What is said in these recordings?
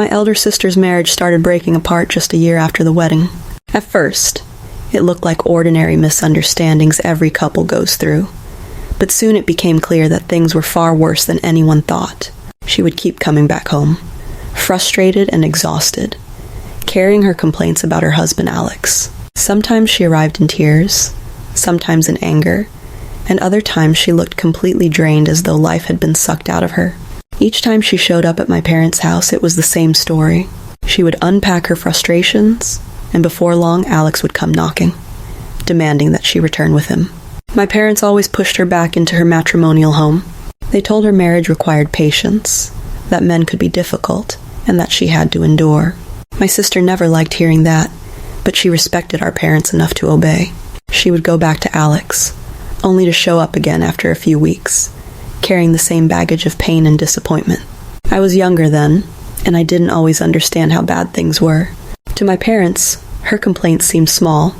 My elder sister's marriage started breaking apart just a year after the wedding. At first, it looked like ordinary misunderstandings every couple goes through. But soon it became clear that things were far worse than anyone thought. She would keep coming back home, frustrated and exhausted, carrying her complaints about her husband Alex. Sometimes she arrived in tears, sometimes in anger, and other times she looked completely drained as though life had been sucked out of her. Each time she showed up at my parents' house, it was the same story. She would unpack her frustrations, and before long, Alex would come knocking, demanding that she return with him. My parents always pushed her back into her matrimonial home. They told her marriage required patience, that men could be difficult, and that she had to endure. My sister never liked hearing that, but she respected our parents enough to obey. She would go back to Alex, only to show up again after a few weeks, carrying the same baggage of pain and disappointment. I was younger then, and I didn't always understand how bad things were. To my parents, her complaints seemed small,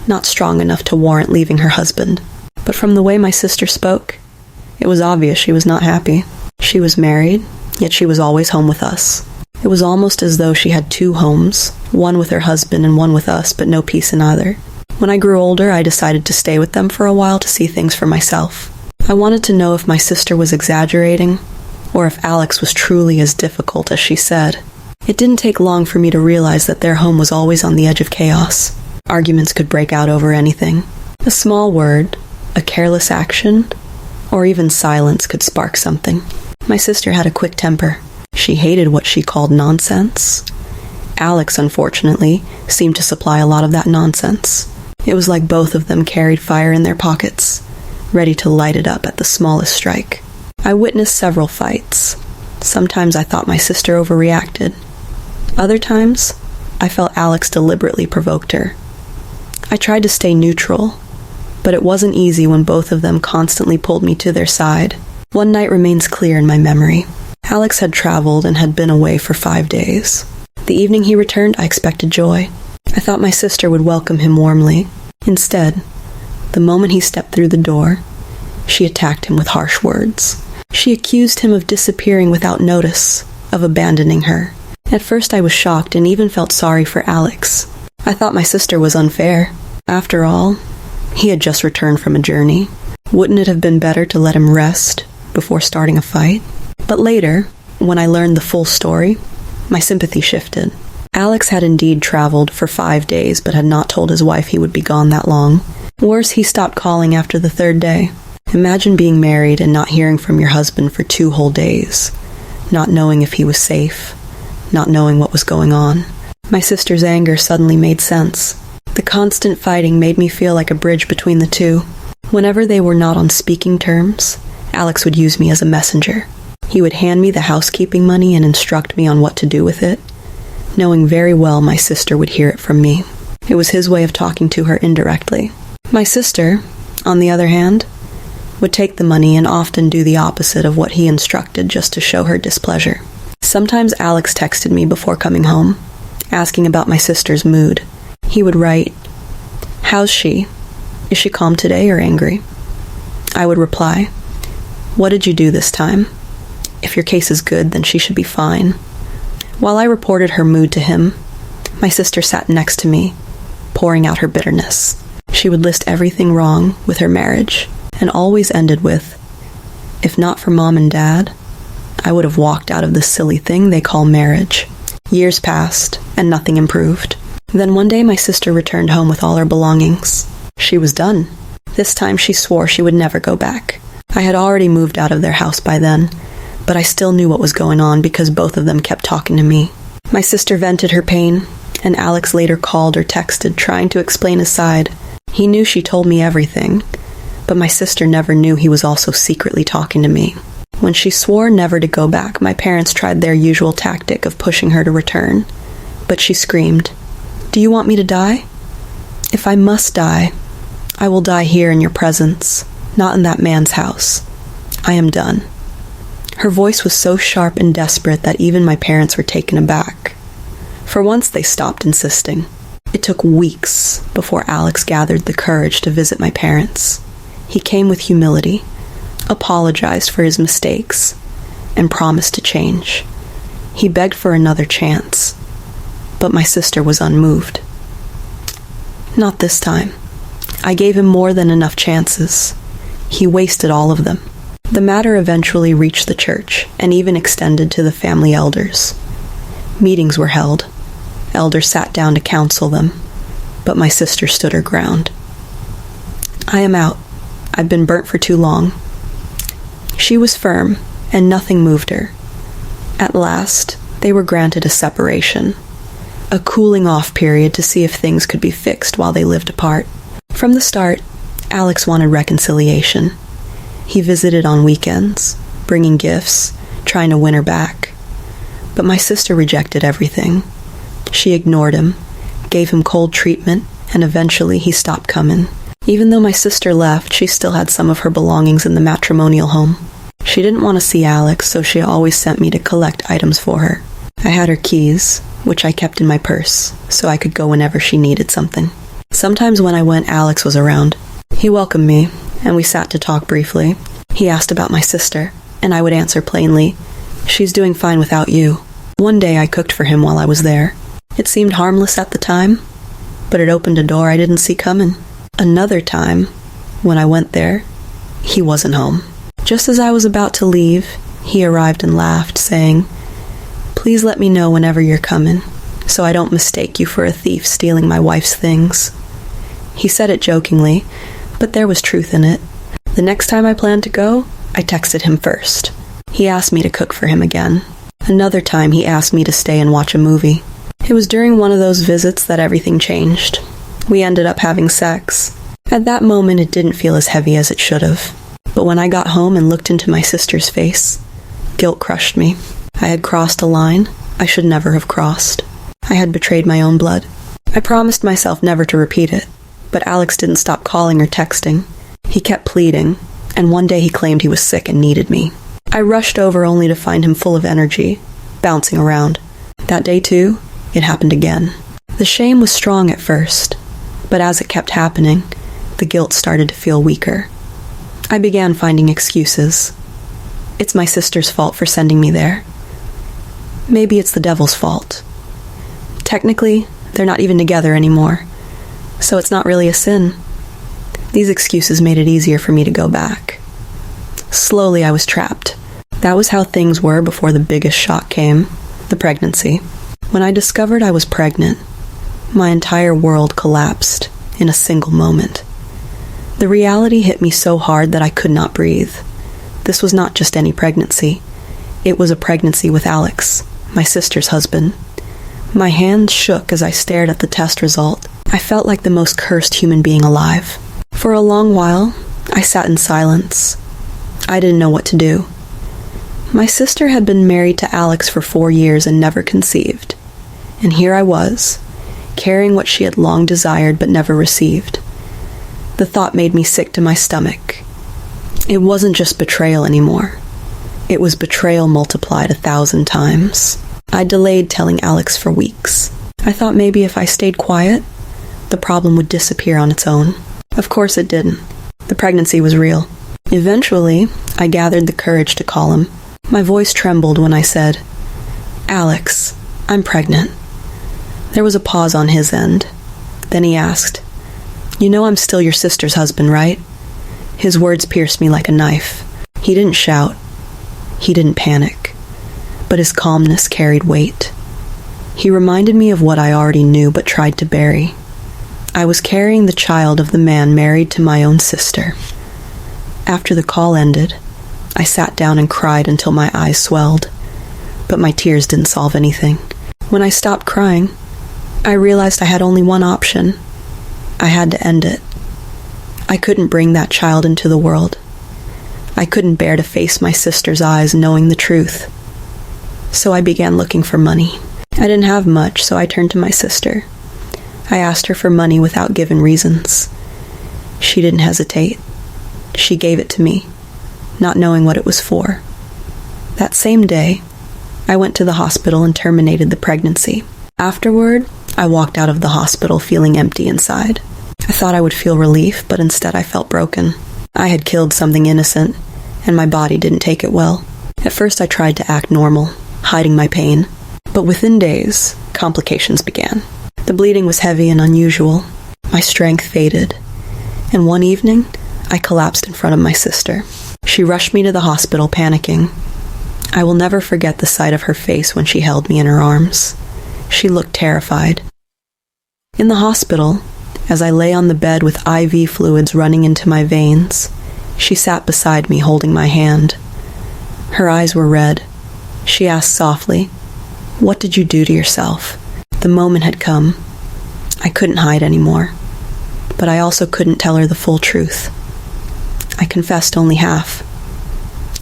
not strong enough to warrant leaving her husband. But from the way my sister spoke, it was obvious she was not happy. She was married, yet she was always home with us. It was almost as though she had two homes, one with her husband and one with us, but no peace in either. When I grew older, I decided to stay with them for a while to see things for myself. I wanted to know if my sister was exaggerating, or if Alex was truly as difficult as she said. It didn't take long for me to realize that their home was always on the edge of chaos. Arguments could break out over anything. A small word, a careless action, or even silence could spark something. My sister had a quick temper. She hated what she called nonsense. Alex, unfortunately, seemed to supply a lot of that nonsense. It was like both of them carried fire in their pockets, ready to light it up at the smallest strike. I witnessed several fights. Sometimes I thought my sister overreacted. Other times, I felt Alex deliberately provoked her. I tried to stay neutral, but it wasn't easy when both of them constantly pulled me to their side. One night remains clear in my memory. Alex had traveled and had been away for 5 days. The evening he returned, I expected joy. I thought my sister would welcome him warmly. Instead, the moment he stepped through the door, she attacked him with harsh words. She accused him of disappearing without notice, of abandoning her. At first I was shocked and even felt sorry for Alex. I thought my sister was unfair. After all, he had just returned from a journey. Wouldn't it have been better to let him rest before starting a fight? But later, when I learned the full story, my sympathy shifted. Alex had indeed traveled for 5 days, but had not told his wife he would be gone that long. Worse, he stopped calling after the 3rd day. Imagine being married and not hearing from your husband for 2 whole days, not knowing if he was safe, not knowing what was going on. My sister's anger suddenly made sense. The constant fighting made me feel like a bridge between the two. Whenever they were not on speaking terms, Alex would use me as a messenger. He would hand me the housekeeping money and instruct me on what to do with it, knowing very well my sister would hear it from me. It was his way of talking to her indirectly. My sister, on the other hand, would take the money and often do the opposite of what he instructed just to show her displeasure. Sometimes Alex texted me before coming home, asking about my sister's mood. He would write, "How's she? Is she calm today or angry?" I would reply, "What did you do this time? If your case is good, then she should be fine." While I reported her mood to him, my sister sat next to me, pouring out her bitterness. She would list everything wrong with her marriage, and always ended with, "If not for Mom and Dad, I would have walked out of this silly thing they call marriage." Years passed, and nothing improved. Then one day my sister returned home with all her belongings. She was done. This time she swore she would never go back. I had already moved out of their house by then, but I still knew what was going on because both of them kept talking to me. My sister vented her pain, and Alex later called or texted trying to explain his side. He knew she told me everything, but my sister never knew he was also secretly talking to me. When she swore never to go back, my parents tried their usual tactic of pushing her to return. But she screamed, "Do you want me to die? If I must die, I will die here in your presence, not in that man's house. I am done." Her voice was so sharp and desperate that even my parents were taken aback. For once they stopped insisting. It took weeks before Alex gathered the courage to visit my parents. He came with humility, apologized for his mistakes, and promised to change. He begged for another chance, but my sister was unmoved. Not this time. I gave him more than enough chances. He wasted all of them. The matter eventually reached the church and even extended to the family elders. Meetings were held. Elders sat down to counsel them, but my sister stood her ground. I am out. I've been burnt for too long. She was firm, and nothing moved her. At last, they were granted a separation, a cooling-off period to see if things could be fixed while they lived apart. From the start, Alex wanted reconciliation. He visited on weekends, bringing gifts, trying to win her back. But my sister rejected everything. She ignored him, gave him cold treatment, and eventually he stopped coming. Even though my sister left, she still had some of her belongings in the matrimonial home. She didn't want to see Alex, so she always sent me to collect items for her. I had her keys, which I kept in my purse, so I could go whenever she needed something. Sometimes when I went, Alex was around. He welcomed me, and we sat to talk briefly. He asked about my sister, and I would answer plainly, "She's doing fine without you." One day I cooked for him while I was there. It seemed harmless at the time, but it opened a door I didn't see coming. Another time, when I went there, he wasn't home. Just as I was about to leave, he arrived and laughed, saying, "Please let me know whenever you're coming, so I don't mistake you for a thief stealing my wife's things." He said it jokingly, but there was truth in it. The next time I planned to go, I texted him first. He asked me to cook for him again. Another time he asked me to stay and watch a movie. It was during one of those visits that everything changed. We ended up having sex. At that moment, it didn't feel as heavy as it should have. But when I got home and looked into my sister's face, guilt crushed me. I had crossed a line I should never have crossed. I had betrayed my own blood. I promised myself never to repeat it, but Alex didn't stop calling or texting. He kept pleading, and one day he claimed he was sick and needed me. I rushed over only to find him full of energy, bouncing around. That day, too, it happened again. The shame was strong at first, but as it kept happening, the guilt started to feel weaker. I began finding excuses. It's my sister's fault for sending me there. Maybe it's the devil's fault. Technically, they're not even together anymore, so it's not really a sin. These excuses made it easier for me to go back. Slowly, I was trapped. That was how things were before the biggest shock came, the pregnancy. When I discovered I was pregnant, my entire world collapsed in a single moment. The reality hit me so hard that I could not breathe. This was not just any pregnancy. It was a pregnancy with Alex, my sister's husband. My hands shook as I stared at the test result. I felt like the most cursed human being alive. For a long while, I sat in silence. I didn't know what to do. My sister had been married to Alex for 4 years and never conceived. And here I was, carrying what she had long desired but never received. The thought made me sick to my stomach. It wasn't just betrayal anymore. It was betrayal multiplied 1,000 times. I delayed telling Alex for weeks. I thought maybe if I stayed quiet, the problem would disappear on its own. Of course it didn't. The pregnancy was real. Eventually, I gathered the courage to call him. My voice trembled when I said, "Alex, I'm pregnant." There was a pause on his end. Then he asked, "You know I'm still your sister's husband, right?" His words pierced me like a knife. He didn't shout. He didn't panic. But his calmness carried weight. He reminded me of what I already knew but tried to bury. I was carrying the child of the man married to my own sister. After the call ended, I sat down and cried until my eyes swelled. But my tears didn't solve anything. When I stopped crying, I realized I had only one option. I had to end it. I couldn't bring that child into the world. I couldn't bear to face my sister's eyes knowing the truth. So I began looking for money. I didn't have much, so I turned to my sister. I asked her for money without giving reasons. She didn't hesitate. She gave it to me, not knowing what it was for. That same day, I went to the hospital and terminated the pregnancy. Afterward, I walked out of the hospital feeling empty inside. I thought I would feel relief, but instead I felt broken. I had killed something innocent, and my body didn't take it well. At first I tried to act normal. hiding my pain. But within days, complications began. The bleeding was heavy and unusual. My strength faded. And one evening, I collapsed in front of my sister. She rushed me to the hospital, panicking. I will never forget the sight of her face when she held me in her arms. She looked terrified. In the hospital, as I lay on the bed with IV fluids running into my veins, she sat beside me holding my hand. Her eyes were red. She asked softly, "What did you do to yourself?" The moment had come. I couldn't hide anymore, but I also couldn't tell her the full truth. I confessed only half.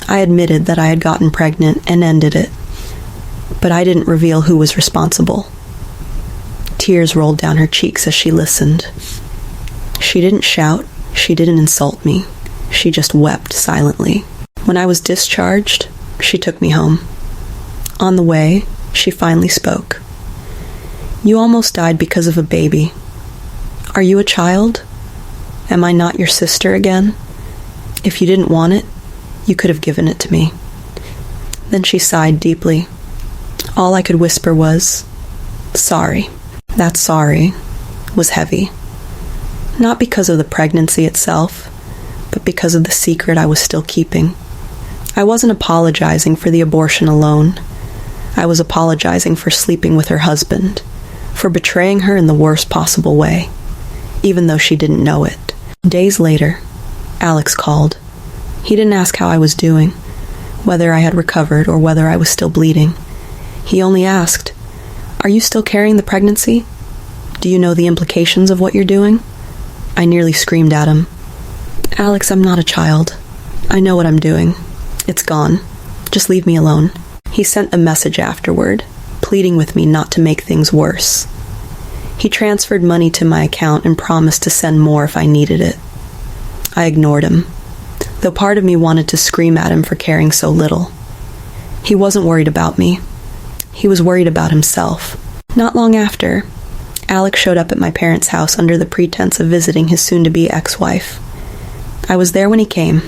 I admitted that I had gotten pregnant and ended it, but I didn't reveal who was responsible. Tears rolled down her cheeks as she listened. She didn't shout, she didn't insult me. She just wept silently. When I was discharged, she took me home. On the way, she finally spoke. "You almost died because of a baby. Are you a child? Am I not your sister again? If you didn't want it, you could have given it to me." Then she sighed deeply. All I could whisper was, "Sorry." That sorry was heavy. Not because of the pregnancy itself, but because of the secret I was still keeping. I wasn't apologizing for the abortion alone. I was apologizing for sleeping with her husband, for betraying her in the worst possible way, even though she didn't know it. Days later, Alex called. He didn't ask how I was doing, whether I had recovered or whether I was still bleeding. He only asked, "Are you still carrying the pregnancy? Do you know the implications of what you're doing?" I nearly screamed at him. "Alex, I'm not a child. I know what I'm doing. It's gone. Just leave me alone." He sent a message afterward, pleading with me not to make things worse. He transferred money to my account and promised to send more if I needed it. I ignored him, though part of me wanted to scream at him for caring so little. He wasn't worried about me. He was worried about himself. Not long after, Alex showed up at my parents' house under the pretense of visiting his soon-to-be ex-wife. I was there when he came.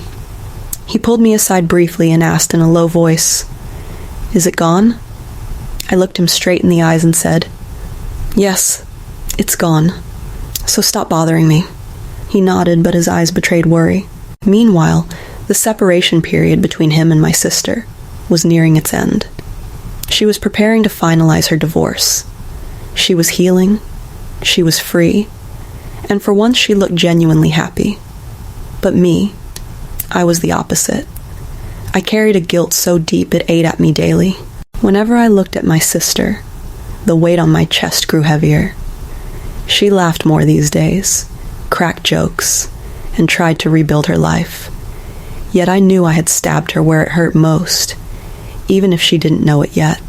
He pulled me aside briefly and asked in a low voice, "Is it gone?" I looked him straight in the eyes and said, "Yes, it's gone. So stop bothering me." He nodded, but his eyes betrayed worry. Meanwhile, the separation period between him and my sister was nearing its end. She was preparing to finalize her divorce. She was healing. She was free. And for once she looked genuinely happy. But me, I was the opposite. I carried a guilt so deep it ate at me daily. Whenever I looked at my sister, the weight on my chest grew heavier. She laughed more these days, cracked jokes, and tried to rebuild her life. Yet I knew I had stabbed her where it hurt most, even if she didn't know it yet.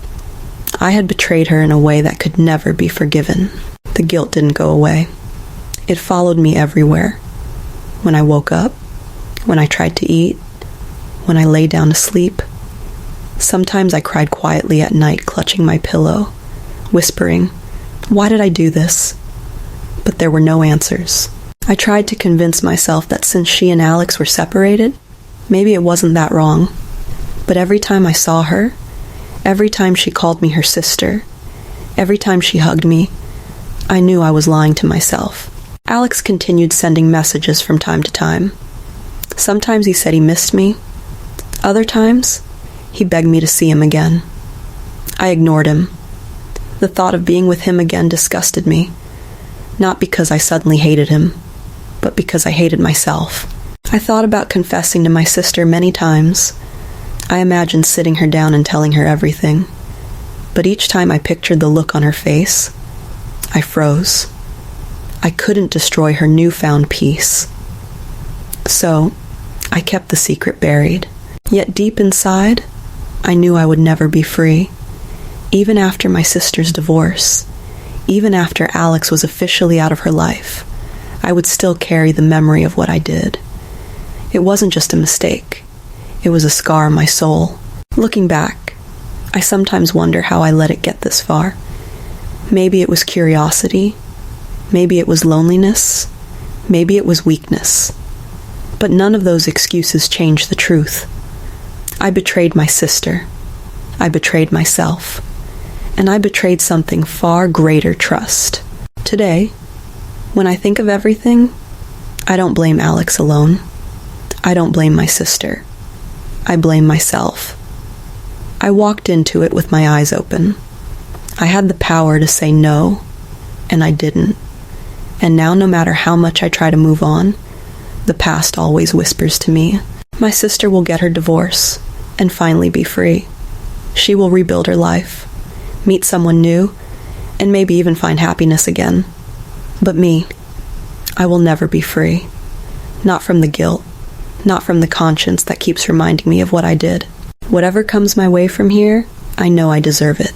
I had betrayed her in a way that could never be forgiven. The guilt didn't go away. It followed me everywhere. When I woke up, when I tried to eat, when I lay down to sleep. Sometimes I cried quietly at night, clutching my pillow, whispering, "Why did I do this?" But there were no answers. I tried to convince myself that since she and Alex were separated, maybe it wasn't that wrong. But every time I saw her, every time she called me her sister, every time she hugged me, I knew I was lying to myself. Alex continued sending messages from time to time. Sometimes he said he missed me. Other times, he begged me to see him again. I ignored him. The thought of being with him again disgusted me, not because I suddenly hated him, but because I hated myself. I thought about confessing to my sister many times. I imagined sitting her down and telling her everything. But each time I pictured the look on her face, I froze. I couldn't destroy her newfound peace. So, I kept the secret buried. Yet deep inside, I knew I would never be free. Even after my sister's divorce, even after Alex was officially out of her life, I would still carry the memory of what I did. It wasn't just a mistake. It was a scar on my soul. Looking back, I sometimes wonder how I let it get this far. Maybe it was curiosity. Maybe it was loneliness. Maybe it was weakness. But none of those excuses changed the truth. I betrayed my sister. I betrayed myself. And I betrayed something far greater, trust. Today, when I think of everything, I don't blame Alex alone. I don't blame my sister. I blame myself. I walked into it with my eyes open. I had the power to say no, and I didn't. And now, no matter how much I try to move on, the past always whispers to me. My sister will get her divorce and finally be free. She will rebuild her life, meet someone new, and maybe even find happiness again. But me, I will never be free. Not from the guilt, not from the conscience that keeps reminding me of what I did. Whatever comes my way from here, I know I deserve it.